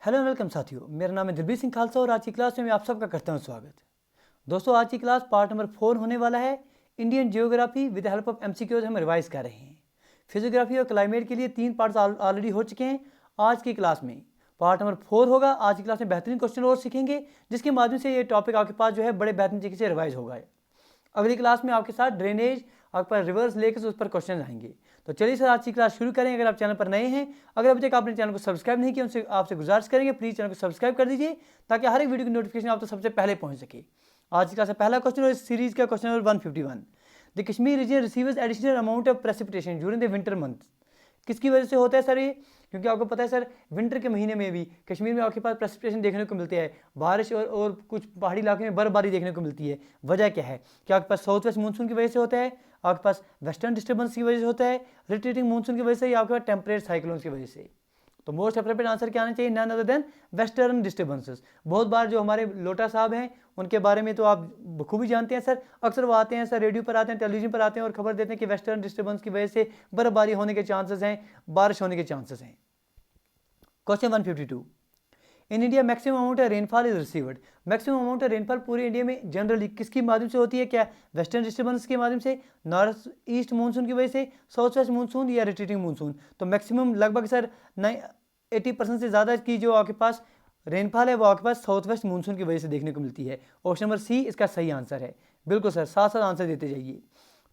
Hello and welcome साथियों, मेरा नाम है दिलबीर सिंह खालसा और आज की क्लास में मैं आप सबका करता हूं स्वागत। दोस्तों, आज की क्लास पार्ट नंबर 4 होने वाला है। Indian geography with help of MCQs हम रिवाइज कर रहे हैं। फिजियोग्राफी और क्लाइमेट के लिए 3 पार्ट्स ऑलरेडी हो चुके हैं। आज की क्लास में पार्ट नंबर 4 होगा। आज की क्लास में बेहतरीन क्वेश्चन और सीखेंगे, जिसके माध्यम से ये टॉपिक आपके पास जो है बड़े बेहतरीन तरीके से रिवाइज होगा। अगली क्लास में आपके साथ ड्रेनेज, आपके पास रिवर्स लेकर उस पर क्वेश्चन आएंगे। तो चलिए सर, आज की क्लास शुरू करें। अगर आप चैनल पर नए हैं, अगर अभी तक आपने चैनल को सब्सक्राइब नहीं किया, उनसे आपसे गुजारिश करेंगे प्लीज़ चैनल को सब्सक्राइब कर दीजिए, ताकि हर एक वीडियो की नोटिफिकेशन आप तक सबसे पहले पहुंच सके। आज की क्लास का पहला क्वेश्चन और इस सीरीज का question number 151। The Kashmir region receives additional amount of precipitation during the winter month. किसकी वजह से होता है सर ये? क्योंकि आपको पता है सर, विंटर के महीने में भी कश्मीर में आपके पास प्रेसिपिटेशन देखने को मिलती है, बारिश और कुछ पहाड़ी इलाके में बर्फबारी देखने को मिलती है। वजह क्या है? क्या आपके पास साउथ वेस्ट मानसून की वजह से होता है, आपके पास वेस्टर्न डिस्टर्बेंस की वजह से होता है, रिट्रीटिंग मानसून की वजह से, या आपके पास टेम्परेट साइक्लोन्स की वजह से? तो मोस्ट अप्रोप्रिएट आंसर क्या आना चाहिए? None other than western disturbances. बहुत बार जो हमारे लोटा साहब हैं, उनके बारे में तो आप बखूबी जानते हैं सर। अक्सर वो आते हैं सर, रेडियो पर आते हैं, टेलीविजन पर आते हैं और खबर देते हैं कि वेस्टर्न डिस्टर्बेंस की वजह से बर्फबारी होने के चांसेस हैं, बारिश होने के चांसेस हैं। Question 152। In India maximum amount of rainfall is received. Maximum amount of rainfall पूरे इंडिया में जनरली किसकी माध्यम से होती है? क्या वेस्टर्न डिस्टर्बेंस के माध्यम से, नॉर्थ ईस्ट मानसून की वजह से, साउथ वेस्ट मानसून, या रिट्रीटिंग मानसून? तो मैक्सिमम लगभग सर 80% से ज़्यादा की जो आपके पास रेनफॉल है वो आपके पास साउथ वेस्ट मानसून की वजह से देखने को मिलती है। ऑप्शन नंबर सी इसका सही आंसर है। बिल्कुल सर, साथ साथ आंसर देते जाइए।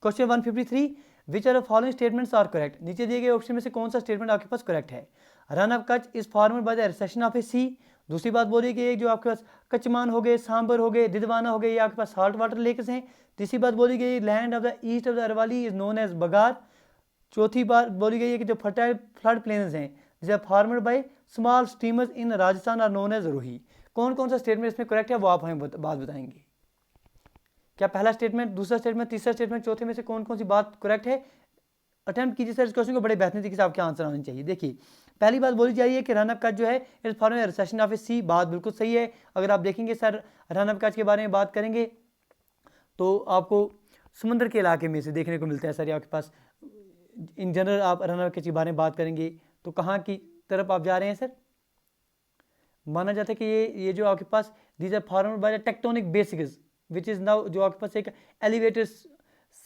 Question 153। Which are the following statements are correct. नीचे दिए गए ऑप्शन में से कौन सा स्टेटमेंट आपके पास करेक्ट है? Rann of Kutch is formed by the recession of a sea. दूसरी बात बोली गई जो आपके पास कचमान हो गए, सांबर हो गए, दिदवाना हो गए, ये आपके पास साल्ट वाटर लेक्स हैं। तीसरी बात बोली गई land of the east of the Aravalli is known as Bagar. चौथी बात बोली गई है कि जो फर्टाइल फ्लड प्लेन्स हैं जिसे formed by small streamers in Rajasthan are known as Rohi. कौन कौन सा स्टेटमेंट इसमें करेक्ट है वो आप हमें बात बताएंगे। क्या पहला स्टेटमेंट, दूसरा स्टेटमेंट, तीसरा स्टेटमेंट, चौथे में से कौन कौन सी बात करेक्ट है? अटेम्प्ट कीजिए सर इस क्वेश्चन को, बड़े बेहतरीन तरीके से आपके आंसर आने चाहिए। देखिए, पहली बात बोली जा रही है कि रन ऑफ कच्छ जो है इस फॉर्म रिसेशन ऑफ ए सी। बात बिल्कुल सही है। अगर आप देखेंगे सर, रन ऑफ कच्छ के बारे में बात करेंगे तो आपको समुद्र के इलाके में से देखने को मिलता है सर। आपके पास इन जनरल आप रन ऑफ कच्छ के बारे में बात करेंगे तो कहाँ की तरफ आप जा रहे हैं सर? माना जाता है कि ये जो आपके पास these are formed by the tectonic basics which is now, जो आपके पास एक elevated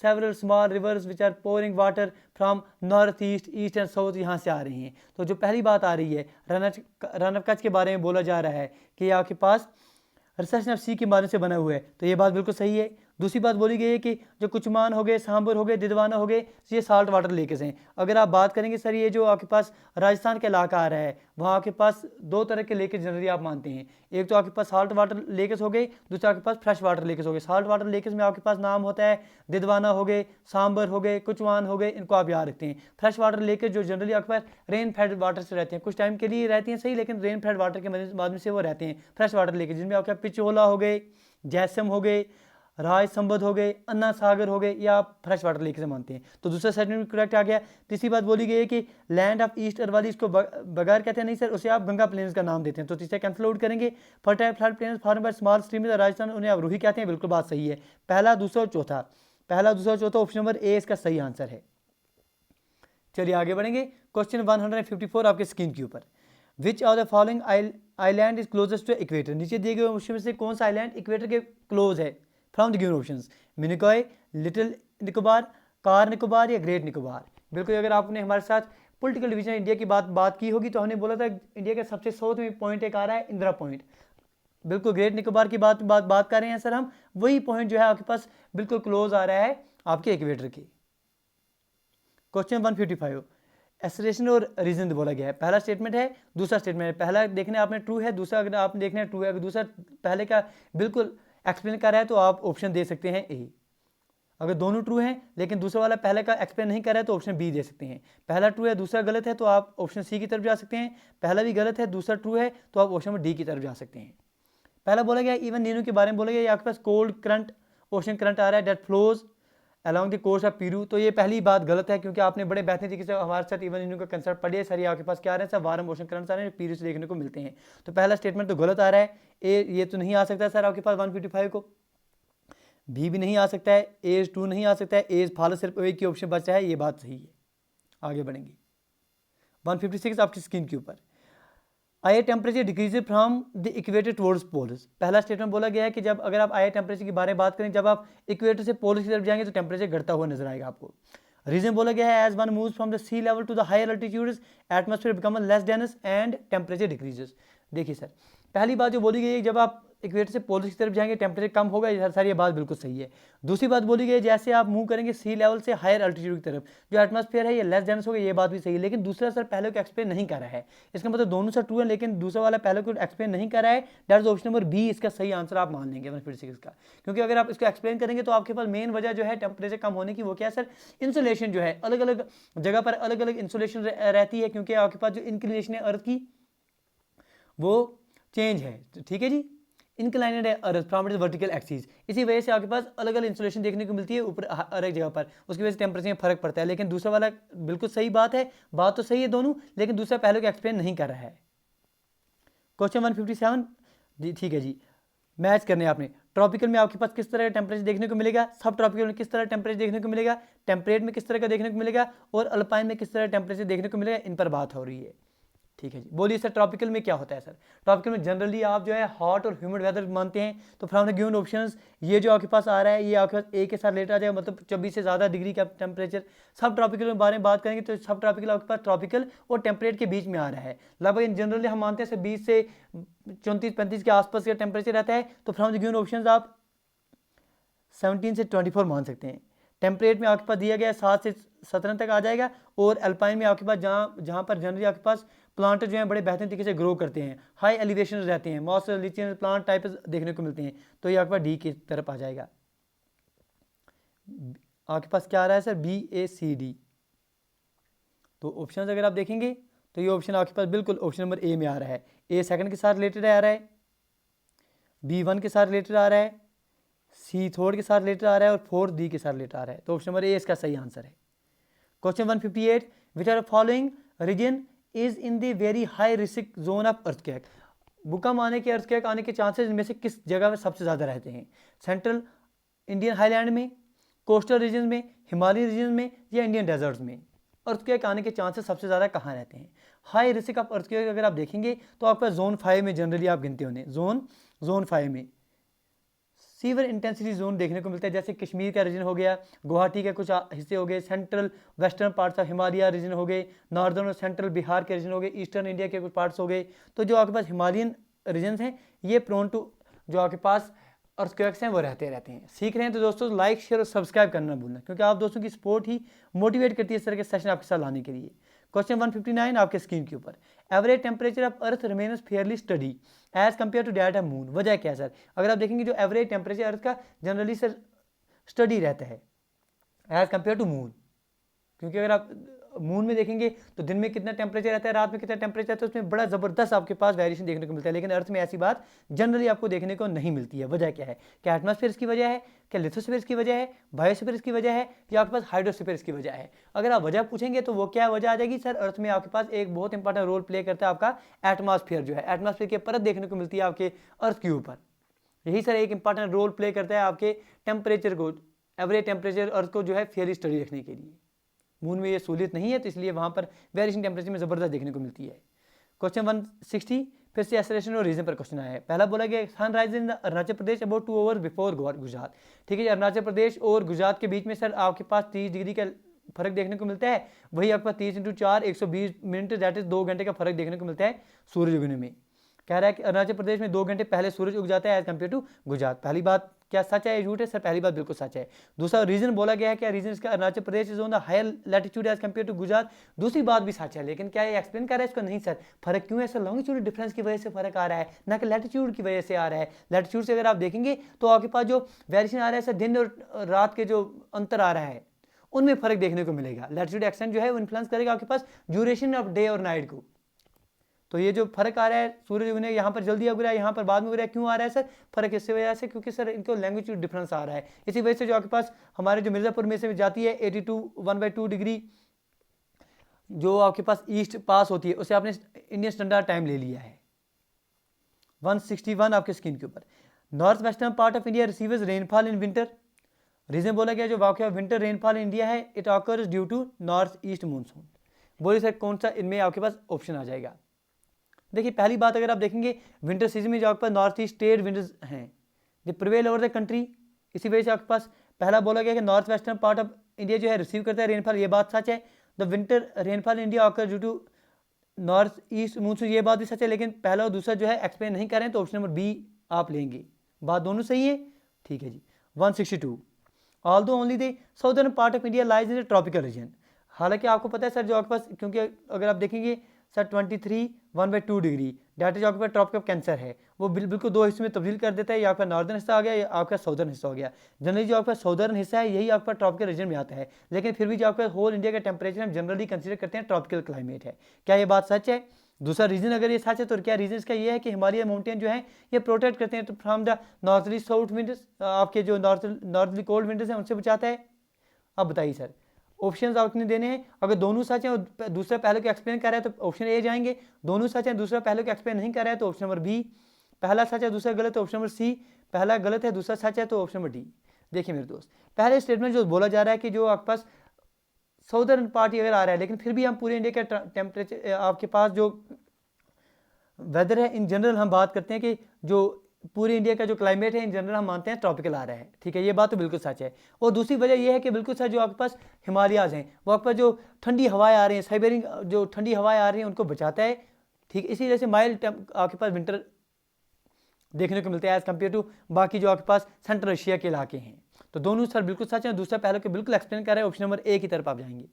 several small rivers which are pouring water from north east, east and south, यहाँ से आ रही हैं। तो जो पहली बात आ रही है रन ऑफ कच्छ के बारे में बोला जा रहा है कि आपके पास रिसेशन ऑफ सी के माध्यम से बना हुआ है, तो ये बात बिल्कुल सही है। दूसरी बात बोली गई है कि जो कुचमान हो गए, सांबर हो गए, दिदवाना हो गए, ये साल्ट वाटर लेकेस हैं। अगर आप बात करेंगे सर, ये जो आपके पास राजस्थान का इलाका आ रहा है, वहाँ आपके पास दो तरह के लेकेस जनरली आप मानते हैं। एक तो आपके पास साल्ट वाटर लेकेस हो गए, दूसरा आपके पास फ्रेश वाटर लेकेस हो गए। साल्ट वाटर लेकेस में आपके पास नाम होता है दिदवाना हो गए, सांबर हो गए, कुचमान हो गए, इनको आप याद रखते हैं। फ्रेश वाटर लेकेस जो जनरली आपके पास रेन फेड वाटर से रहते हैं, कुछ टाइम के लिए रहती हैं सही, लेकिन रेन फेड वाटर के माध्यम से वो रहते हैं फ्रेश वाटर लेकेस, जिनमें आपके पिचोला हो गए, जैसम हो गए, राज संबद हो गए, अन्ना सागर हो गए, या आप फ्रेश वाटर लेके से मानते हैं। तो दूसरा स्टेटमेंट करेक्ट आ गया। तीसरी बात बोली गई है कि लैंड ऑफ ईस्ट अरवाली, इसको बगार कहते हैं, नहीं सर, उसे आप गंगा प्लेन्स का नाम देते हैं, तो तीसरा कैंसिल आउट करेंगे। Fertile flood plains form by small stream Rajasthan, उन्हें आप रूही कहते हैं। बिल्कुल बात सही है। पहला, दूसरा और चौथा, पहला, दूसरा और चौथा, ऑप्शन नंबर ए इसका सही आंसर है। चलिए आगे बढ़ेंगे। क्वेश्चन 154 आपके स्क्रीन के ऊपर। Which of the following island is closest to equator. नीचे दिए गए ऑप्शन में से कौन सा आइलैंड इक्वेटर के क्लोज है? From the given options, Minicoy, Little Nicobar, Car Nicobar, या ग्रेट निकोबार। बिल्कुल, अगर आपने हमारे साथ पॉलिटिकल डिवीजन इंडिया की बात की होगी तो हमने बोला था इंडिया का सबसे साउथ में पॉइंट एक आ रहा है इंदिरा पॉइंट। बिल्कुल ग्रेट निकोबार की बात कर रहे हैं सर हम। वही पॉइंट जो है आपके पास बिल्कुल क्लोज आ रहा है आपके इक्वेटर के। क्वेश्चन 155 एसरेशन और रीजन बोला गया है। पहला स्टेटमेंट है, दूसरा स्टेटमेंट है। पहला देखने आपने ट्रू है, दूसरा अगर आपने देखना है ट्रू है। अगर दूसरा पहले का बिल्कुल एक्सप्लेन कर रहा है तो आप ऑप्शन दे सकते हैं ए। अगर दोनों ट्रू हैं लेकिन दूसरा वाला पहले का एक्सप्लेन नहीं कर रहा है तो ऑप्शन बी दे सकते हैं। पहला ट्रू है, दूसरा गलत है, तो आप ऑप्शन सी की तरफ जा सकते हैं। पहला भी गलत है, दूसरा ट्रू है, तो आप ऑप्शन डी की तरफ जा सकते हैं। पहला बोला गया इवन नीनू के बारे में बोला गया, आपके पास कोल्ड करंट, ओशन करंट आ रहा है that flows along the course of Peru. तो ये पहली बात गलत है, क्योंकि आपने बड़े बेहतरीन तरीके से हमारे साथ इवन नीनू का कंसेप्ट पढ़िए सर। ये आपके पास क्या आ रहे हैं सर? वारम ओशन करंट्स आ रहे हैं, पीरू से देखने को मिलते हैं। तो पहला स्टेटमेंट तो गलत आ रहा है। ए ये तो नहीं आ सकता सर आपके पास 155 को। बी भी नहीं आ सकता है, एज 2 नहीं आ सकता है, एज फॉलो, सिर्फ एक ही ऑप्शन बचा है। ये बात सही है। आगे बढ़ेंगे। 156 आपकी स्क्रीन के ऊपर। I temperature decrease from the equator towards poles. पहला स्टेटमेंट बोला गया है कि जब अगर आप आई टेम्परेचर के बारे में बात करें, जब आप इक्वेटर से पोल्स की तरफ जाएंगे तो टेम्परेचर घटता हुआ नजर आएगा आपको। रीजन बोला गया है as one moves from the sea level to the higher altitudes atmosphere become less dense and temperature decreases. देखिए सर, पहली बात जो बोली गई है, जब आप इक्वेटर से पोल्स की तरफ जाएंगे टेम्परेचर कम होगा, सर ये बात बिल्कुल सही है। दूसरी बात बोली गई है जैसे आप मूव करेंगे सी लेवल से हायर अल्टीट्यूड की तरफ, जो एटमॉस्फेयर है ये लेस डेंस होगा, ये बात भी सही है। लेकिन दूसरा सर पहले को एक्सप्लेन नहीं कर रहा है, इसका मतलब दोनों सर ट्रू है, लेकिन दूसरा वाला पहले को एक्सप्लेन नहीं कर रहा है। That is option number B इसका सही आंसर आप मान लेंगे फिर से इसका, क्योंकि अगर आप इसको एक्सप्लेन करेंगे तो आपके पास मेन वजह जो है टेम्परेचर कम होने की वो क्या है सर, इंसुलेशन जो है अलग अलग जगह पर अलग अलग इंसुलेशन रहती है, क्योंकि आपके पास जो इंक्लिनेशन है अर्थ की वो चेंज है, ठीक है जी, इंक्लाइनेड है earth from its vertical axis. इसी वजह से आपके पास अलग अलग इंसुलेशन देखने को मिलती है ऊपर हर एक जगह पर, उसकी वजह से टेम्परेचर में फर्क पड़ता है। लेकिन दूसरा वाला बिल्कुल सही बात है, बात तो सही है दोनों, लेकिन दूसरा पहले को एक्सप्लेन नहीं कर रहा है। क्वेश्चन 157 जी, ठीक है जी, मैच करने आपने ट्रॉपिकल में आपके पास किस तरह का टेम्परेचर देखने को मिलेगा, सब ट्रॉपिकल में किस तरह टेम्परेचर देखने को मिलेगा, टेम्परेट में किस तरह का देखने को मिलेगा, और अल्पाइन में किस तरह टेम्परेचर देखने को मिलेगा, इन पर बात हो रही है। ठीक है जी, बोलिए सर ट्रॉपिकल में क्या होता है। सर ट्रॉपिकल में जनरली आप जो है हॉट और ह्यूमिड वेदर मानते हैं, तो फ्रॉम द गिवन ऑप्शंस ये जो आपके पास आ रहा है ये आपके पास ए के साथ रिलेटेड आ जाएगा, मतलब 24 से ज़्यादा डिग्री का टेम्परेचर। सब ट्रॉपिकल के बारे में बात करेंगे तो सब ट्रॉपिकल आपके पास ट्रॉपिकल और टेम्परेट के बीच में आ रहा है, लगभग जनरली हम मानते हैं सर 20 से 34-35 के आसपास का टेम्परेचर रहता है। तो फ्रॉम द गिवन ऑप्शंस आप 17 से 24 मान सकते हैं। टेम्परेट में आपके पास दिया गया 7 से 17 तक आ जाएगा, और अल्पाइन में आपके पास जहाँ पर जनरली आपके पास प्लांट जो हैं बड़े बेहतरीन तरीके से ग्रो करते हैं, हाई एलिवेशन रहते हैं, मॉस लिचियन प्लांट टाइप देखने को मिलते हैं, तो ये आपके पास डी की तरफ आ जाएगा। आपके पास क्या आ रहा है सर, BACD। तो ऑप्शन अगर आप देखेंगे तो ये ऑप्शन आपके पास बिल्कुल ऑप्शन नंबर ए में आ रहा है। ए सेकंड के साथ रिलेटेड आ रहा है, B1 के साथ रिलेटेड आ रहा है, C थर्ड के साथ रिलेटेड आ रहा है, और 4 डी के साथ रिलेटेड आ रहा है। तो ऑप्शन नंबर ए इसका सही आंसर है। Question 158 which are following region is in the very high risk zone of earthquake. भूकंप आने के अर्थक्वेक आने के चांसेस इनमें से किस जगह में सबसे ज़्यादा रहते हैं, सेंट्रल इंडियन हाईलैंड में, कोस्टल रीजन में, हिमालयन रीजन में, या इंडियन डेजर्ट्स में अर्थक्वेक आने के चांसेस सबसे ज़्यादा कहाँ रहते हैं। हाई रिस्क ऑफ अर्थक्वेक अगर आप देखेंगे तो आपका जोन 5 में जनरली आप गिनते होंगे, जोन 5 में सीवर इंटेंसिटी जोन देखने को मिलता है, जैसे कश्मीर का रीजन हो गया, गुवाहाटी के कुछ हिस्से हो गए, central western parts of Himalaya region हो गए, नॉर्दर्न और सेंट्रल बिहार के रीजन हो गए, ईस्टर्न इंडिया के कुछ पार्ट्स हो गए। तो जो आपके पास हिमालयन रीजन हैं ये प्रोन टू जो आपके पास अर्थक्वेक्स हैं वो रहते हैं। सीख रहे हैं तो दोस्तों लाइक शेयर और सब्सक्राइब करना भूलना, क्योंकि आप दोस्तों की सपोर्ट ही मोटिवेट करती है इस तरह के सेशन आपके साथ लाने के लिए। क्वेश्चन 159 आपके स्क्रीन के ऊपर, average temperature of earth remains fairly steady as compare to that of moon. वजह क्या है सर, अगर आप देखेंगे जो एवरेज टेम्परेचर अर्थ का जनरली सर स्टडी रहता है एज कंपेयर टू मून, क्योंकि अगर आप मून में देखेंगे तो दिन में कितना टेम्परेचर रहता है, रात में कितना टेम्परेचर रहता है, उसमें बड़ा ज़बरदस्त आपके पास वेरिएशन देखने को मिलता है। लेकिन अर्थ में ऐसी बात जनरली आपको देखने को नहीं मिलती है। वजह क्या है, क्या एटमॉस्फेयर की वजह है, क्या लिथोस्फीयर की वजह है, बायोस्फीयर की वजह है, या आपके पास हाइड्रोस्फीयर की वजह है। अगर आप वजह पूछेंगे तो वो क्या वजह आ जाएगी सर, अर्थ में आपके पास एक बहुत इंपॉर्टेंट रोल प्ले करता है आपका एटमॉस्फेयर जो है, एटमॉस्फेयर की परत देखने को मिलती है आपके अर्थ के ऊपर। यही सर एक इंपॉर्टेंट रोल प्ले करता है आपके टेम्परेचर को, एवरेज टेम्परेचर अर्थ को जो है फेयरली स्टडी रखने के लिए। मून में ये सहूलियत नहीं है, तो इसलिए वहाँ पर वेरिएशन टेम्परेचर में ज़बरदस्त देखने को मिलती है। क्वेश्चन 160 फिर से एक्सेलरेशन और रीजन पर क्वेश्चन आया है। पहला बोला गया sunrise in Arunachal Pradesh about 2 hours before Gujarat. ठीक है, अरुणाचल प्रदेश और गुजरात के बीच में सर आपके पास 30 डिग्री का फर्क देखने को मिलता है। वही आपके पास 30 × 4 120 मिनट दैट इज 2 घंटे का फर्क देखने को मिलता है सूरज उगने में। कह रहा है कि अरुणाचल प्रदेश में 2 घंटे पहले सूरज उग जाता है एज कम्पेयर टू गुजरात। पहली बात क्या सच है या झूठ है सर, पहली बात बिल्कुल सच है। दूसरा रीजन बोला गया है क्या रीजन इसका Arunachal Pradesh is on the higher latitude as compare to Gujarat, दूसरी बात भी सच है। लेकिन क्या ये एक्सप्लेन कर रहा है इसको, नहीं सर। फर्क क्यों है सर, लॉन्गिट्यूड डिफरेंस की वजह से फर्क आ रहा है, ना कि लैटिट्यूड की वजह से आ रहा है। लैटिट्यूड से अगर आप देखेंगे तो आपके पास जो वेरिएशन आ रहा है सर दिन और रात के जो अंतर आ रहा है उनमें फर्क देखने को मिलेगा। लैटिट्यूड एक्सटेंट जो है वो इन्फ्लुएंस करेगा आपके पास ड्यूरेशन ऑफ डे और नाइट को। तो ये जो फर्क आ रहा है सूरज उगने यहाँ पर जल्दी उग रहा है, यहाँ पर बाद में उग रहा है, क्यों आ रहा है सर फर्क, इसी वजह से क्योंकि सर इनको लैंग्वेज डिफरेंस आ रहा है। इसी वजह से जो आपके पास हमारे जो मिर्ज़ापुर में से जाती है 82 1/2 डिग्री जो आपके पास ईस्ट पास होती है उसे आपने इंडियन स्टैंडर्ड टाइम ले लिया है। 161 आपके स्क्रीन के ऊपर, north western part of India receives rainfall in winter. Reason बोला गया जो वाकई विंटर रेनफॉल इन इंडिया है it occurs due to north east monsoon. बोलिए सर कौन सा इनमें आपके पास ऑप्शन आ जाएगा। देखिए पहली बात अगर आप देखेंगे विंटर सीजन में जो आपके पास नॉर्थ ईस्ट ट्रेड विंड्स हैं जो प्रिवेल ओवर द कंट्री, इसी वजह से आपके पास पहला बोला गया कि north western part of India जो है रिसीव करता है रेनफॉल, ये बात सच है। The winter rainfall in India occur due to north east monsoon, ये बात भी सच है, लेकिन पहला और दूसरा जो है एक्सप्लेन नहीं कर रहे हैं, तो ऑप्शन नंबर बी आप लेंगे। बात दोनों सही है, ठीक है जी। 162 although only the southern part of India lies in the tropical region, हालांकि आपको पता है सर जो आपके पास, क्योंकि अगर आप देखेंगे सर 23 1/2 डिग्री डेट जो आपके पास ट्रॉपिक ऑफ कैंसर है वो बिल्कुल दो हिस्सों में तब्दील कर देता है, या आपका नॉर्दर्न हिस्सा आ गया या आपका साउदर्न हिस्सा हो गया। जनरली जो आपका साउदर्न हिस्सा है यही आपका ट्रॉपिकल रीजन में आता है, लेकिन फिर भी जो आपका होल इंडिया का टेम्परेचर हम जनरली कंसीडर करते हैं ट्रॉपिकल क्लाइमेट है। क्या ये बात सच है? दूसरा रीजन अगर ये सच है तो क्या रीजन इसका ये है कि हिमालय माउंटेन जो है ये प्रोटेक्ट करते हैं फ्रॉम द नॉर्थली साउथ विंड्स, आपके जो नॉर्थली कोल्ड विंड्स हैं उनसे बचाता है। अब बताइए सर ऑप्शंस आपने देने हैं, अगर दोनों सच हैं और दूसरा पहले को एक्सप्लेन कर रहा है तो ऑप्शन ए जाएंगे, दोनों सच हैं दूसरा पहले को एक्सप्लेन नहीं कर रहा है तो ऑप्शन नंबर बी, पहला सच है दूसरा गलत है ऑप्शन नंबर सी, पहला गलत है दूसरा सच है तो ऑप्शन नंबर डी। देखिए मेरे दोस्त पहले स्टेटमेंट जो बोला जा रहा है कि जो आपके पास साउदर्न पार्टी अगर आ रहा है, लेकिन फिर भी हम पूरे इंडिया का टेम्परेचर आपके पास जो वेदर है इन जनरल हम बात करते हैं कि जो पूरे इंडिया का जो क्लाइमेट है इन जनरल हम मानते हैं ट्रॉपिकल आ रहा है, ठीक है, ये बात तो बिल्कुल सच है। और दूसरी वजह ये है कि बिल्कुल सच जो आपके पास हिमालयाज हैं वो आपके पास जो ठंडी हवाएं आ रही हैं, साइबेरियन जो ठंडी हवाएं आ रही हैं उनको बचाता है, ठीक, इसी वजह से माइल्ड आपके पास विंटर देखने को मिलता है एज कम्पेयर टू बाकी जो आपके पास सेंट्रल एशिया के इलाके हैं। तो दोनों सर बिल्कुल सच है, दूसरा पहले के बिल्कुल एक्सप्लेन कर रहे हैं, ऑप्शन नंबर ए की तरफ आप जाएंगे।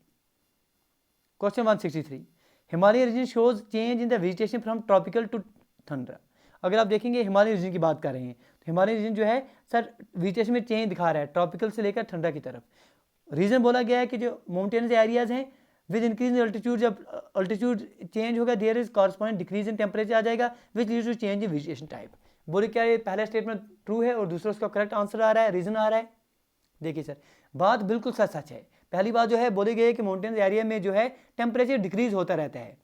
Question 163 Himalaya region shows change in the vegetation from tropical to ठंडा। अगर आप देखेंगे हिमालय रीजन की बात कर रहे हैं तो हिमालय रीजन जो है सर वेजिटेशन में चेंज दिखा रहा है ट्रॉपिकल से लेकर ठंडा की तरफ। रीजन बोला गया है कि जो माउंटेन्स एरियाज हैं विद इंक्रीज इन अल्टीट्यूड, जब अल्टीट्यूड चेंज होगा there is corresponding decrease in temperature आ जाएगा which leads to change in vegetation type. बोले क्या ये पहला स्टेटमेंट ट्रू है और दूसरा उसका करेक्ट आंसर आ रहा है, रीजन आ रहा है। देखिए सर बात बिल्कुल सच सच है। पहली बात जो है बोली गई है कि माउंटेन्स एरिया में जो है टेम्परेचर डिक्रीज होता रहता है,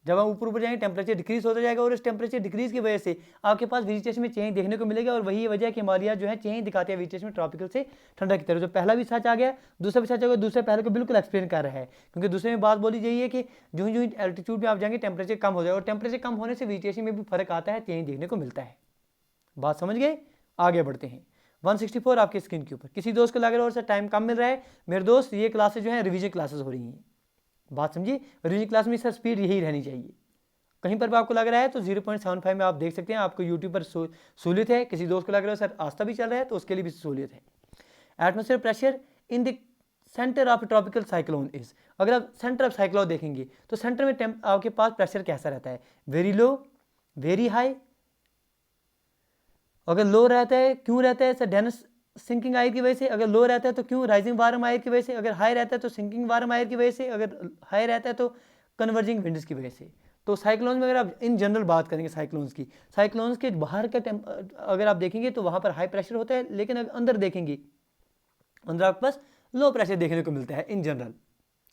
जब हम ऊपर जाएंगे टेम्परेचर डिक्रीज होता जाएगा और इस टेम्परेचर डिक्रीज की वजह से आपके पास वेजिटेशन में चेंज देखने को मिलेगा, और वही वजह है कि हिमालय जो है चेंज दिखाते हैं वेजिटेशन में ट्रॉपिकल से ठंडा की तरफ। जो पहला भी सच आ गया दूसरा भी सच आ गया, दूसरे पहले को बिल्कुल एक्सप्लेन कर रहा है, क्योंकि दूसरे में बात बोली गई है कि जो जो एल्टीट्यूड में आप जाएंगे टेम्परेचर कम हो जाएगा, और टेम्परेचर कम होने से वेजिटेशन में भी फर्क आता है, चेंज देखने को मिलता है। बात समझ गए? आगे बढ़ते हैं। 164 आपकी स्क्रीन के ऊपर। किसी दोस्त को लग रहा है और सर टाइम कम मिल रहा है, मेरे दोस्त ये क्लासेस जो है रिवीजन क्लासेस हो रही हैं, बात समझिए, रिवीजन क्लास में सर स्पीड यही रहनी चाहिए। कहीं पर भी आपको लग रहा है तो 0.75 में आप देख सकते हैं, आपको यूट्यूब पर सहूलियत है। किसी दोस्त को लग रहा है सर आस्था भी चल रहा है तो उसके लिए भी सहूलियत है। Atmosphere pressure in the centre of tropical cyclone is, अगर आप सेंटर ऑफ साइक्लोन देखेंगे तो सेंटर में आपके पास प्रेशर कैसा रहता है, वेरी लो, वेरी हाई, अगर लो रहता है क्यों रहता है सर, डेंस सिंकिंग आयर की वजह से, अगर लो रहता है तो क्यों, राइजिंग वार्म आयर की वजह से, अगर हाई रहता है तो सिंकिंग वार्म आयर की वजह से, अगर हाई रहता है तो कन्वर्जिंग विंड्स की वजह से। तो साइक्लोन्स में अगर आप इन जनरल बात करेंगे साइक्लोन्स की, साइक्लोन्स के बाहर का अगर आप देखेंगे तो वहाँ पर हाई प्रेशर होता है, लेकिन अगर अंदर देखेंगे अंदर आपके पास लो प्रेशर देखने को मिलता है। इन जनरल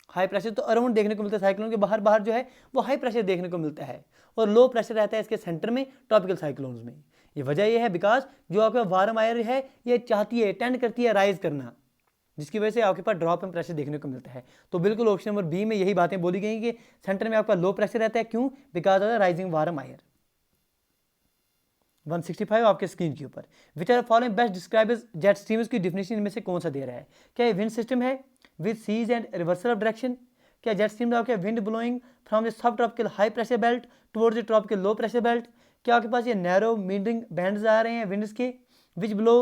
हाई प्रेशर तो अराउंड देखने को मिलता है, साइक्लोन के बाहर बाहर जो है वो हाई प्रेशर देखने को मिलता है, और लो प्रेशर रहता है इसके सेंटर में ट्रॉपिकल साइक्लोन्स में। ये वजह यह है बिकॉज जो आपका वार्म एयर है ये चाहती है, टेंड करती है राइज करना, जिसकी वजह से आपके पास ड्रॉप इन प्रेशर देखने को मिलता है। तो बिल्कुल ऑप्शन नंबर बी में यही बातें बोली गई कि सेंटर में आपका लो प्रेशर रहता है, क्यों, because of the rising warm air. 165 आपके स्क्रीन के ऊपर, which are following best describe jet streams की डिफिनेशन इनमें से कौन सा दे रहा है? क्या ये विंड सिस्टम है with seas and reversal of direction? क्या जेट स्ट्रीम आपके wind blowing from the subtropical high pressure belt towards the tropical low pressure belt? क्या आपके पास ये नैरो मीडिंग बैंड्स आ रहे हैं विंड्स के which blow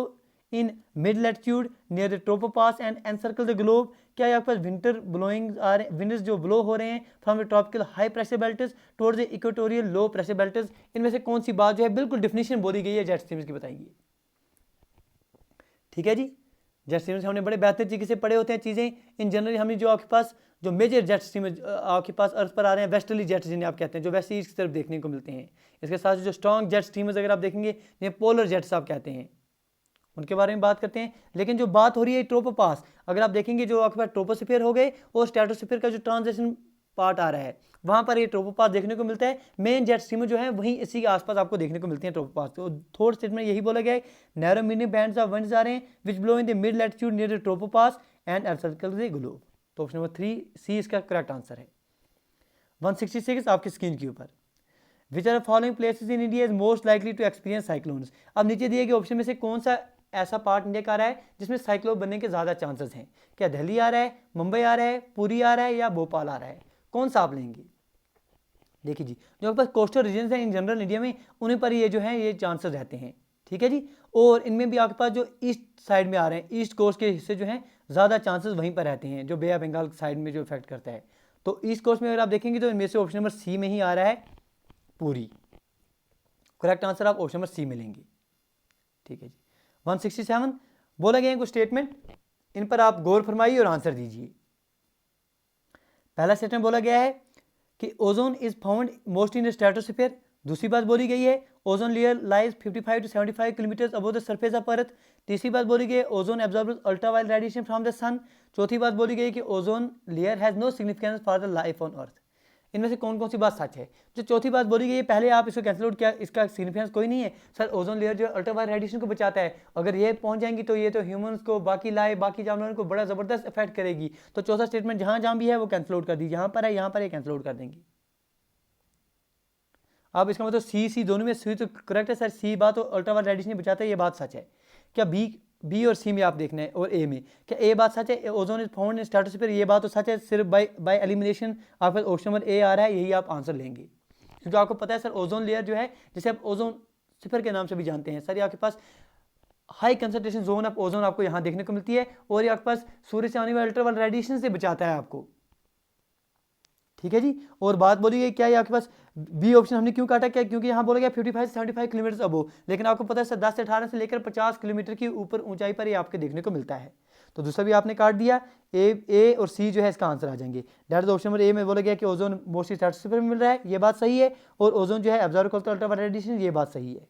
in mid latitude near the tropopause and encircle the globe? क्या आपके पास winter blowing आ रहे हैं, विंड्स जो ब्लो हो रहे हैं from the tropical high pressure belts towards the equatorial low pressure belts? इनमें से कौन सी बात जो है बिल्कुल डिफिनेशन बोली गई है जेट स्ट्रीम्स की, बताइए। ठीक है जी, जेट स्ट्रीम्स हमने बड़े बेहतर तरीके से पढ़े होते हैं चीज़ें। इन जनरली हमने जो आपके पास जो मेजर जेट स्ट्रीम आपके पास अर्थ पर आ रहे हैं, वेस्टर्ली जेट जिन्हें आप कहते हैं, जो वेस्ट ईस्ट की तरफ देखने को मिलते हैं। इसके साथ जो स्ट्रॉन्ग जेट स्ट्रीमर्स अगर आप देखेंगे जिन्हें पोलर जेट्स आप कहते हैं, उनके बारे में बात करते हैं। लेकिन जो बात हो रही है ट्रोपोपास, अगर आप देखेंगे जो आपके पास ट्रोपोस्फीयर हो गए और स्ट्रेटोस्फीयर का जो ट्रांजिशन पार्ट आ रहा है वहाँ पर ये ट्रोपोपास देखने को मिलता है। मेन जेट स्ट्रीमर जो है वहीं इसी के आसपास आपको देखने को मिलती है ट्रोपोपास। तो थर्ड स्टेटमेंट यही बोला गया है, narrow medium bands of winds आ रहे हैं which blow in the mid latitude near the tropopause and encircle the globe. तो ऑप्शन नंबर 3 सी इसका करेक्ट आंसर है। 166 आपकी स्क्रीन के ऊपर, which are following places in India is most likely to experience cyclones. अब नीचे दिए गए ऑप्शन में से कौन सा ऐसा पार्ट इंडिया का आ रहा है जिसमें साइक्लोन बनने के ज़्यादा चांसेस हैं? क्या दिल्ली आ रहा है, मुंबई आ रहा है, पुरी आ रहा है या भोपाल आ रहा है? कौन सा आप लेंगे? देखिए जी, जो आपके पास कोस्टल रीजन हैं इन जनरल इंडिया में, उन्हीं पर ये जो है ये चांसेस रहते हैं, ठीक है जी। और इनमें भी आपके पास जो ईस्ट साइड में आ रहे हैं, ईस्ट कोस्ट के हिस्से जो हैं ज़्यादा चांसेस वहीं पर रहते हैं, जो बे ऑफ बंगाल साइड में जो इफेक्ट करता है। तो ईस्ट कोस्ट में अगर आप देखेंगे तो इनमें से ऑप्शन नंबर सी में ही आ रहा है पूरी। करेक्ट आंसर आप ऑप्शन नंबर सी में लेंगे, ठीक है जी। 167 बोला गया है कुछ स्टेटमेंट, इन पर आप गौर फरमाइए और आंसर दीजिए। पहला स्टेटमेंट बोला गया है कि ozone is found most in stratosphere. दूसरी बात बोली गई है ozone layer lies 55 to 75 kilometre above the surface of earth. तीसरी बात बोली गई है ozone absorbs ultraviolet radiation from the sun. चौथी बात बोली गई कि ozone layer has no significance for the life on earth. इनमें से कौन कौन सी बात सच है? जो चौथी बात बोली गई है, पहले आप इसको कैंसिल आउट किया, इसका सिग्निफिकेंस कोई नहीं है सर। ओजोन लेयर जो अल्ट्रावायलेट रेडिएशन को बचाता है, अगर ये पहुंच जाएंगी तो ये तो ह्यूमंस को, बाकी जानवरों को बड़ा ज़बरदस्त इफेक्ट करेगी। तो चौथा स्टेटमेंट जहां भी है वो कैंसिल आउट कर दीजिए, यहाँ पर है यहाँ पर कैंसिल आउट कर देंगे आप। इसका मतलब सी दोनों में सी तो करेक्ट है सर, सी बात तो अल्ट्रावायलेट रेडिएशन बचाता है, ये बात सच है। क्या बी और सी में आप देखना है और ए में, क्या ए बात सच है ozone is found in stratosphere, ये बात तो सच है। सिर्फ बाय एलिमिनेशन आपके पास ऑप्शन नंबर ए आ रहा है, यही आप आंसर लेंगे। क्योंकि आपको पता है सर ओजोन लेयर जो है जिसे आप ओजोन सिफर के नाम से भी जानते हैं सर, ये आपके पास high concentration zone of ozone आपको यहाँ देखने को मिलती है और ये आपके पास सूर्य से आने वाले अल्ट्रावायलेट रेडिएशन से बचाता है आपको, ठीक है जी। और बात बोली गई क्या है आपके पास बी ऑप्शन हमने क्यों काटा, क्या क्योंकि यहाँ बोला गया 55 से 75 किलोमीटर अबो, लेकिन आपको पता है 10 से 18 से लेकर 50 किलोमीटर की ऊपर ऊंचाई पर ये आपके देखने को मिलता है। तो दूसरा भी आपने काट दिया, ए और सी जो है इसका आंसर आ जाएंगे। That is option number A में बोला गया कि ओजोन मोस्टली स्ट्रेटोस्फीयर में मिल रहा है, ये बात सही है। और ओजोन जो है एब्जॉर्ब करता है अल्ट्रावायलेट रेडिएशन, ये बात सही है।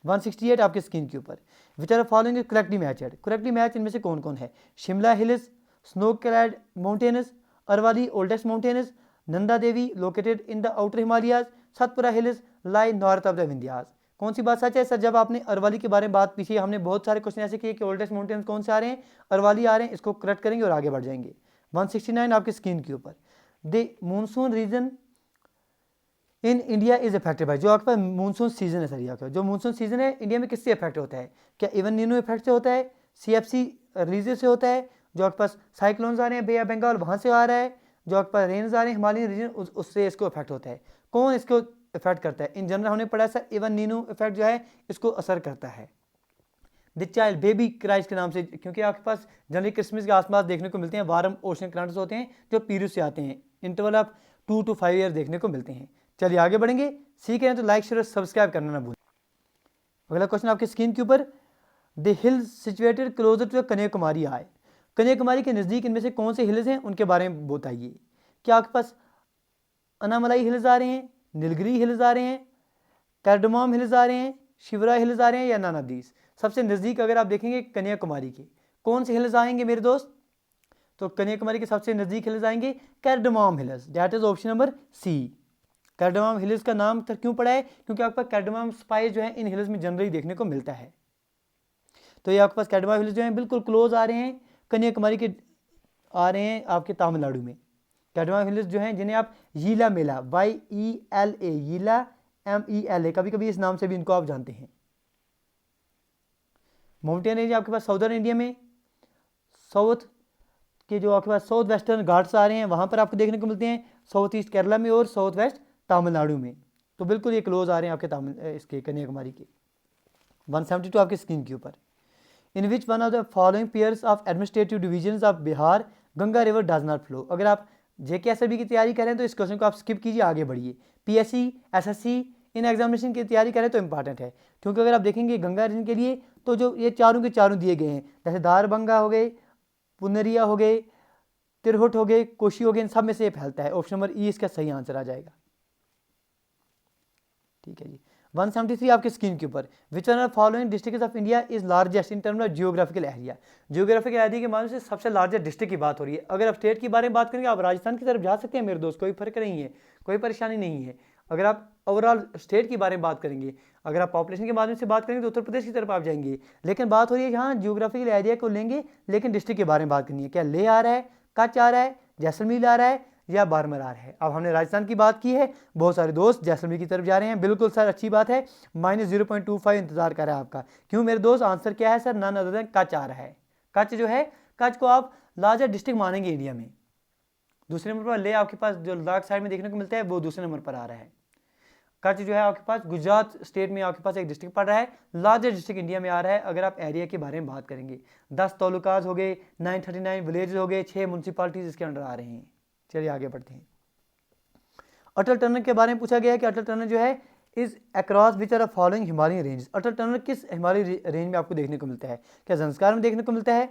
168 आपके स्क्रीन के ऊपर, which are following correctly matched. Correctly match इनमें से कौन कौन है? Shimla hills, snow clad mountains, Aravali oldest mountains, Nanda Devi located in the outer Himalayas, Satpura hills lie north of the Vindhyas. कौन सी बात सच है सर? जब आपने अरवाली के बारे में बात पीछे हमने बहुत सारे क्वेश्चन ऐसे किए कि ओल्डेस्ट माउंटेन्स कौन से आ रहे हैं, अरवाली आ रहे हैं, इसको करेक्ट करेंगे और आगे बढ़ जाएंगे। 169 आपकी स्क्रीन के ऊपर, the monsoon region in India is affected by, जो आपके पास मानसून सीजन है सर, यहाँ जो मानसून सीजन है इंडिया में किससे इफेक्ट होता है? क्या इवन नीनो इफेक्ट से होता है, CFC रीजन से होता है, जो आपके पास साइक्लोन्स आ रहे हैं बे ऑफ बंगाल वहाँ से आ रहा है, जो आपके पास रेंज आ रहे हैं हिमालयन रीजन उससे इसको इफेक्ट होता है। कौन इसको इफेक्ट करता है? इन जनरल हमने पढ़ा है सर इवन नीनो इफेक्ट जो है इसको असर करता है। द चाइल्ड बेबी क्राइस के नाम से, क्योंकि आपके पास जनरली क्रिसमस के आसपास देखने को मिलते हैं वार्म ओशन करंट्स होते हैं जो पीरियड से आते हैं, इंटरवल ऑफ 2 to 5 ईयर देखने को मिलते हैं। चलिए आगे बढ़ेंगे, सीख रहे हैं तो लाइक शेयर सब्सक्राइब करना ना भूलें। अगला क्वेश्चन आपकी स्क्रीन के ऊपर, the hills situated closer to Kanyakumari are. Kanyakumari के नज़दीक इनमें से कौन से हिल्स हैं उनके बारे में बताइए। क्या आपके पास अनामलाई हिल्स आ रहे हैं, नीलगिरी हिल्स आ रहे हैं, कार्डमम हिल्स आ रहे हैं, शिवरा हिल्स आ रहे हैं या नन ऑफ दीज? सबसे नज़दीक अगर आप देखेंगे कन्याकुमारी के कौन से हिल्स आएंगे मेरे दोस्त? तो कन्याकुमारी के सबसे नज़दीक हिल्स आएंगे cardamom hills, that is option number C. Cardamom hills का नाम क्यों पड़ा है? क्योंकि आपका कार्डमम स्पाइस जो है इन हिल्स में जनरली देखने को मिलता है। तो ये आपके पास कार्डमम हिल्स जो हैं बिल्कुल क्लोज आ रहे हैं कन्याकुमारी के, आ रहे हैं आपके तमिलनाडु में। कार्डमम हिल्स जो हैं जिन्हें आप यीला मेला YELA यीला MELA कभी कभी इस नाम से भी इनको आप जानते हैं। माउंटेन रेंज आपके पास साउदर्न इंडिया में, साउथ के जो आपके पास साउथ वेस्टर्न घाट्स आ रहे हैं वहाँ पर आपको देखने को मिलते हैं, साउथ ईस्ट केरला में और साउथ वेस्ट तमिलनाडु में। तो बिल्कुल ये क्लोज आ रहे हैं आपके इसके कन्याकुमारी के। 172 आपके स्क्रीन के ऊपर, in which one of the following pairs of administrative divisions of Bihar Ganga river does not flow. अगर आप JKSRB की तैयारी करें तो इस क्वेश्चन को आप स्किप कीजिए, आगे बढ़िए। PSC SSC इन एग्जामिनेशन की तैयारी करें तो इंपॉर्टेंट है, क्योंकि अगर आप देखेंगे गंगा रीजन के लिए तो जो ये चारों के चारों दिए गए हैं, जैसे दारभंगा हो गए, पुनरिया हो गए, तिरहुट हो गए, कोशी हो गए, इन सब में से ये फैलता है। ऑप्शन नंबर E इसका सही आंसर आ जाएगा, ठीक है जी। 173 आपके स्क्रीन के ऊपर, विच one of following districts of India is largest in terms of geographical area. Geographical area के माध्यम से सबसे लार्जेस्ट डिस्ट्रिक्ट की बात हो रही है। अगर आप स्टेट के बारे में बात करेंगे आप राजस्थान की तरफ जा सकते हैं मेरे दोस्त, कोई फर्क नहीं है, कोई परेशानी नहीं है। अगर आप ओवरऑल स्टेट के बारे में बात करेंगे, अगर आप पॉपुलेशन के माध्यम से बात करेंगे तो उत्तर प्रदेश की तरफ आप जाएंगे, लेकिन बात हो रही है यहाँ जियोग्राफिकल एरिया को लेंगे लेकिन डिस्ट्रिक्ट के बारे में बात करनी है। क्या लेह आ रहा है, कच्छ आ रहा है, जैसलमेर आ रहा है या बारमरार है। अब हमने राजस्थान की बात की है, बहुत सारे दोस्त जैसलमेर की तरफ जा रहे हैं। बिल्कुल सर, अच्छी बात है। -0.25 इंतजार कर रहा है आपका। क्यों मेरे दोस्त? आंसर क्या है sir? None other than Kutch आ रहा है। कच्छ जो है, कच्छ को आप लार्जेस्ट डिस्ट्रिक्ट मानेंगे इंडिया में। दूसरे नंबर पर ले आपके पास जो लद्दाख साइड में देखने को मिलता है वो दूसरे नंबर पर आ रहा है। कच्छ जो है आपके पास गुजरात स्टेट में आपके पास एक डिस्ट्रिक्ट पड़ रहा है, लार्जेस्ट डिस्ट्रिक्ट इंडिया में आ रहा है। अगर आप एरिया के बारे में बात करेंगे, 10 तालुकाज हो गए, 939 विलेज हो गए, 6 म्यूनसिपालिटीज इसके अंडर आ रहे हैं। चलिए आगे बढ़ते हैं। अटल टनल के बारे में पूछा गया है कि अटल टनल जो है is across which are following Himalayan range. Atal tunnel किस हिमालय रेंज में आपको देखने को मिलता है? क्या ज़ंस्कार में देखने को मिलता है?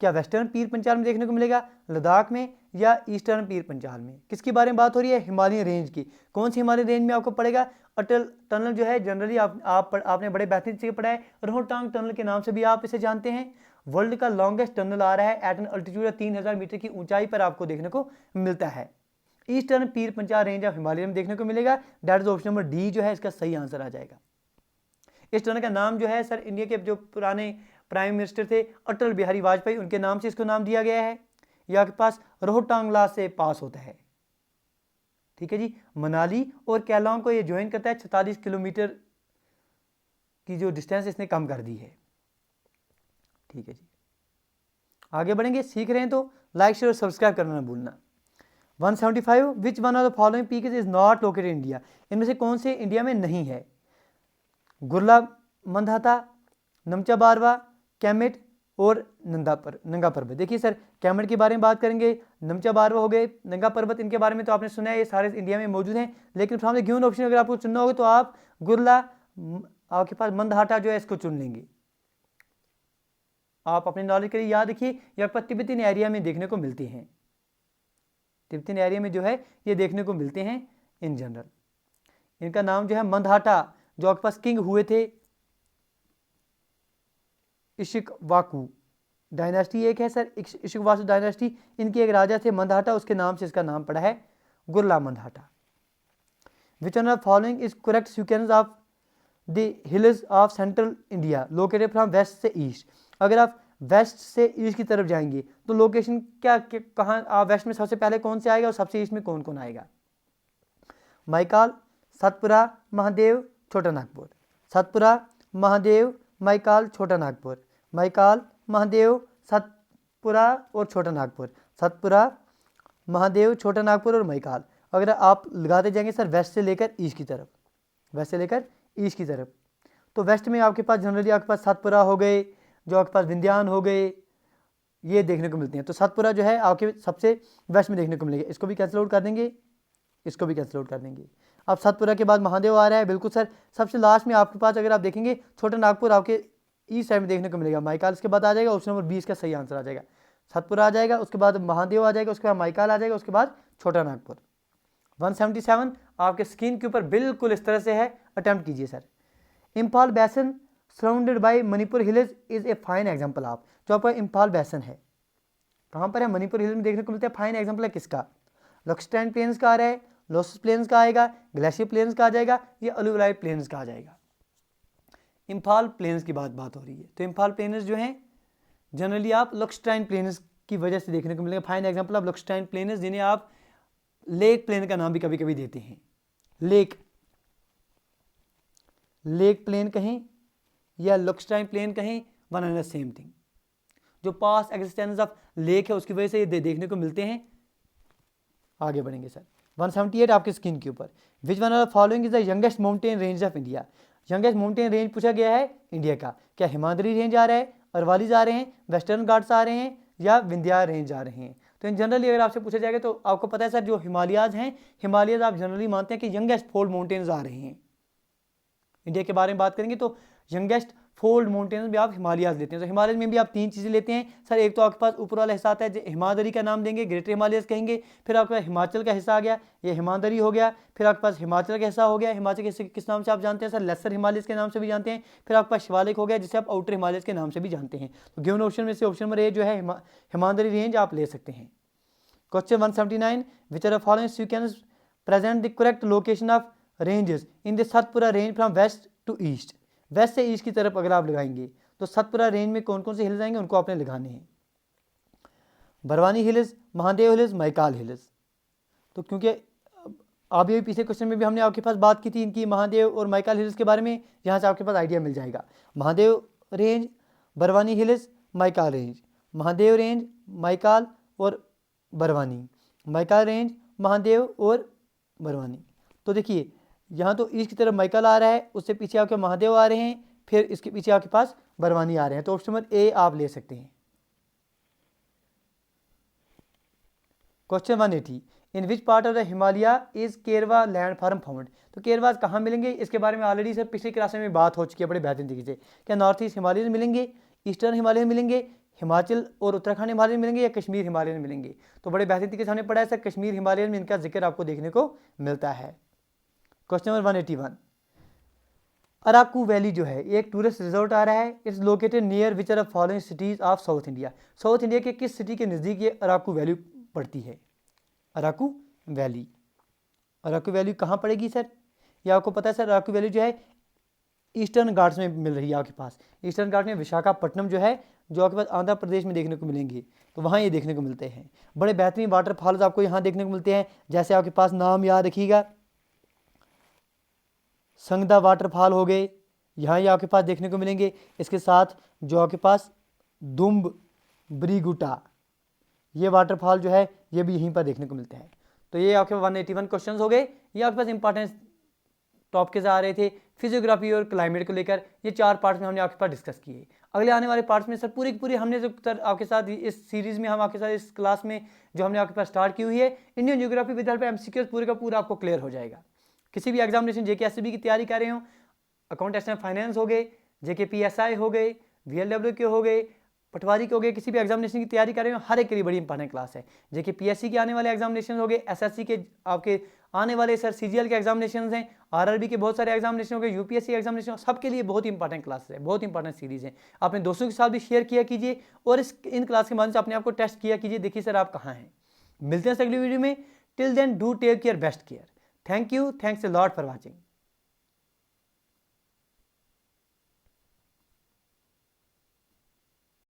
क्या वेस्टर्न पीर पंचाल में देखने को मिलेगा, लद्दाख में, या ईस्टर्न पीर पंचाल में? किसके बारे में बात हो रही है? हिमालयन रेंज की। कौन सी हिमालयन रेंज में आपको पड़ेगा? अटल टनल जो है जनरली आपने बड़े बेहतरीन से पढ़ा है, रोहतांग टनल के नाम से भी आप इसे जानते हैं। वर्ल्ड का लॉन्गेस्ट टनल आ रहा है एट एन अल्टीट्यूड 3000 मीटर की ऊंचाई पर आपको देखने को मिलता है। Eastern Pir Panchal range of Himalaya में देखने को मिलेगा। That is option number D जो है इसका सही आंसर आ जाएगा। इस टनल का नाम जो है सर, इंडिया के जो पुराने प्राइम मिनिस्टर थे अटल बिहारी वाजपेयी, उनके नाम से इसको नाम दिया गया है। यह आपके पास रोहतांगला से पास होता है। ठीक है जी। मनाली और केलांग को ये ज्वाइन करता है। 46 किलोमीटर की जो डिस्टेंस इसने कम कर दी है। ठीक है जी, आगे बढ़ेंगे। सीख रहे हैं तो लाइक शेयर और सब्सक्राइब करना ना भूलना। 175 विच one of the following peaks is not located in India. इनमें से कौन से इंडिया में नहीं है? गुरला मंदाता, नमचा बारवा, कैमेट और नंगा पर्वत। देखिए सर, कैमेट के बारे में बात करेंगे, नमचा बारवा हो गए, नंगा पर्वत, इनके बारे में तो आपने सुना है, ये सारे इंडिया में मौजूद हैं। लेकिन फ्रॉम द गिवन ऑप्शन अगर आपको चुनना होगा तो आप गुरला आपके पास मंदहाटा जो है इसको चुन लेंगे। आप अपने नॉलेज के लिए याद रखिए, ये आपके पास तिब्बतीन एरिया में देखने को मिलती हैं। तिब्बतीन एरिया में जो है ये देखने को मिलते हैं इन जनरल। इनका नाम जो है मंदहाटा, जो आपके पास किंग हुए थे इशिकवाकू डायनास्टी एक है सर, इशिकवाकू डायनास्टी, इनके एक राजा थे मंदहाटा, उसके नाम से इसका नाम पड़ा है Gurla Mandhata. Which one of following is correct sequence of the hills of central India located from west से ईस्ट। अगर आप वेस्ट से ईस्ट की तरफ जाएंगे तो लोकेशन क्या कहाँ आप वेस्ट में सबसे पहले कौन से आएगा और सबसे ईस्ट में कौन कौन आएगा? माइकाल, सतपुरा, महादेव, छोटा नागपुर। सतपुरा, महादेव, माइकाल, छोटा नागपुर। माइकाल, महादेव, सतपुरा और छोटा नागपुर। सतपुरा, महादेव, छोटा नागपुर और माइकाल। अगर आप लगाते जाएंगे सर वेस्ट से लेकर ईस्ट की तरफ, वेस्ट से लेकर ईस्ट की तरफ, तो वेस्ट में आपके पास जनरली आपके पास सतपुरा हो गए, जो आपके पास विंध्यान हो गए, ये देखने को मिलते हैं। तो सतपुरा जो है आपके सबसे वेस्ट में देखने को मिलेगा। इसको भी कैंसिल आउट कर देंगे, इसको भी कैंसिल आउट कर देंगे। अब सतपुरा के बाद महादेव आ रहा है, बिल्कुल सर। सबसे लास्ट में आपके पास अगर आप देखेंगे छोटा नागपुर आपके ईस्ट साइड में देखने को मिलेगा। माइकाल इसके बाद आ जाएगा, ऑप्शन नंबर 20 का सही आंसर आ जाएगा। सतपुरा आ जाएगा, उसके बाद महादेव आ जाएगा, उसके बाद माइकाल आ जाएगा, उसके बाद छोटा नागपुर। 177 आपके स्क्रीन के ऊपर बिल्कुल इस तरह से है, अटेम्प्ट कीजिए sir. Imphal basin surrounded by Manipur hills is a fine example of. जो आपका इम्फाल बैसन है कहाँ पर है? मणिपुर हिल्स में देखने को मिलता है। फाइन एग्जाम्पल है किसका? लक्सटाइन प्लेन्स का आ रहा है, लोसस प्लेन्स का आएगा, ग्लेशियर प्लेन्स का आ जाएगा, या अलुविलाई प्लेन्स का आ जाएगा। इम्फाल प्लेन्स की बात हो रही है। तो इम्फाल प्लेन्स जो हैं जनरली आप लक्सटाइन प्लेन्स की वजह से देखने को मिलेगा। फाइन एग्जाम्पल ऑफ लक्सटाइन प्लेन्स, जिन्हें आप लेक प्लेन का नाम भी कभी कभी देते हैं। लेक प्लेन कहें या लक्सटाइन प्लेन कहें, one and the same thing. जो पास एग्जिस्टेंस ऑफ लेक है उसकी वजह से ये देखने को मिलते हैं। आगे बढ़ेंगे सर। 178 आपके स्क्रीन के ऊपर। विच one of the following is the youngest mountain range of India. Youngest mountain range पूछा गया है इंडिया का। क्या हिमाद्री रेंज आ रहा है, अरवालीज आ रहे हैं, वेस्टर्न घाट्स आ रहे हैं, या विंध्या रेंज आ रहे हैं? तो इन जनरली अगर आपसे पूछा जाएगा तो आपको पता है सर, जो हिमालयाज हैं, हिमालयाज आप जनरली मानते हैं कि यंगेस्ट फोल्ड माउंटेन्स आ रहे हैं। इंडिया के बारे में बात करेंगे तो यंगेस्ट फोल्ड माउंटेन्स भी आप हिमालयाज लेते हैं। तो हिमालय में भी आप 3 चीज़ें लेते हैं सर। एक तो आपके पास ऊपर वाला हिस्सा आता है, हिमाद्री का नाम देंगे, ग्रेटर हिमालयस कहेंगे। फिर आपके पास हिमाचल का हिस्सा आ गया, ये हिमाद्री हो गया। फिर आपके पास हिमाचल का हिस्सा हो गया। हिमाचल के हिस्से किस नाम से आप जानते हैं सर? लेसर हिमालयस के नाम से भी जानते हैं। फिर आपके पास शिवालिक हो गया, जिसे आप आउटर हिमालयस के नाम से भी जानते हैं। तो गिवन ऑप्शन में से ऑप्शन नंबर ए जो है हिमाद्री रेंज आप ले सकते हैं। Question 179 which are the following sequence present the correct location of ranges in the Satpura range from west to east. West से ईस्ट की तरफ अगर आप लगाएंगे तो सतपुरा रेंज में कौन कौन से हिल्स आएंगे, उनको आपने लगाने हैं। Barwani hills, Mahadev hills, Maikal hills. तो क्योंकि अभी पिछले क्वेश्चन में भी हमने आपके पास बात की थी इनकी महादेव और माइकल हिल्स के बारे में, यहाँ से आपके पास आइडिया मिल जाएगा। Mahadev range, Barwani hills, Michael range, Mahadev range, Michael और बरवानी, माइकल रेंज, महादेव और बरवानी। तो देखिए यहाँ तो ईस्ट की तरफ माइकल आ रहा है, उससे पीछे आपके महादेव आ रहे हैं, फिर इसके पीछे आपके पास बरवानी आ रहे हैं। तो ऑप्शन नंबर ए आप ले सकते हैं। Question 180, in which part of the Himalaya is karewa land form found. तो केरवाज कहाँ मिलेंगे, इसके बारे में ऑलरेडी सर पिछली क्लास में बात हो चुकी है बड़े बेहतरीन तरीके से। क्या नॉर्थ ईस्ट हिमालय मिलेंगे, ईस्टर्न हिमालय मिलेंगे, हिमाचल और उत्तराखंड हिमालय मिलेंगे, या कश्मीर हिमालय मिलेंगे। तो बड़े बेहतरीन तरीके से हमने पढ़ा है सर, कश्मीर हिमालय में इनका जिक्र आपको देखने को मिलता है। क्वेश्चन नंबर 181, अराकू वैली जो है एक टूरिस्ट रिजॉर्ट आ रहा है, it's located near which are the following cities of south India. South India के किस सिटी के नज़दीक ये अराकू वैली पड़ती है। अराकू वैली, अराकू वैली कहाँ पड़ेगी सर, ये आपको पता है सर। अराकू वैली जो है ईस्टर्न घाट्स में मिल रही है आपके पास। ईस्टर्न घाट में विशाखापट्टनम जो है, जो आपके पास आंध्र प्रदेश में देखने को मिलेंगे, तो वहाँ ये देखने को मिलते हैं। बड़े बेहतरीन वाटरफॉल्स आपको यहाँ देखने को मिलते हैं, जैसे आपके पास नाम याद रखिएगा, संगदा वाटरफॉल हो गए, यहाँ ये आपके पास देखने को मिलेंगे। इसके साथ जो आपके पास दुम्ब ब्रीगुटा, ये वाटरफॉल जो है ये भी यहीं पर देखने को मिलते हैं। तो ये आपके 181 क्वेश्चंस हो गए। ये आपके पास इंपॉर्टेंट टॉपिक्स आ रहे थे फिजियोग्राफी और क्लाइमेट को लेकर। ये 4 पार्ट्स में हमने आपके पास डिस्कस किए। अगले आने वाले पार्ट्स में सर पूरी की पूरी हमने जो सर आपके साथ इस सीरीज़ में हम आपके साथ इस क्लास में जो हमने आपके पास स्टार्ट की हुई है Indian geography with help MCQs पूरे का पूरा आपको क्लियर हो जाएगा। किसी भी एग्जामिनेशन जेके एससीबी की तैयारी कर रहे हो, अकाउंट एंड फाइनेंस हो गए, जेके पीएसआई हो गए, वीएलडब्ल्यू के हो गए, पटवारी के हो गए, किसी भी एग्जामिनेशन की तैयारी कर रहे हो, हर एक के लिए बड़ी इंपॉर्टेंट क्लास है। जेके पीएससी के आने वाले एग्जामिनेशन हो गए, एसएससी के आपके आने वाले सर सीजीएल के एग्जामिनेशन हैं, आरआरबी के बहुत सारे एग्जामिनेशन हो गए, यूपीएससी एग्जामिनेशन, सबके लिए बहुत इंपॉर्टेंट क्लास है, बहुत इंपॉर्टेंट सीरीज़ है। अपने दोस्तों के साथ भी शेयर किया कीजिए और इन क्लास के माध्यम से अपने आप को टेस्ट किया कीजिए, देखिए सर आप कहाँ हैं। मिलते हैं अगली वीडियो में। Till then do take care, best care. Thank you, thanks a lot for watching.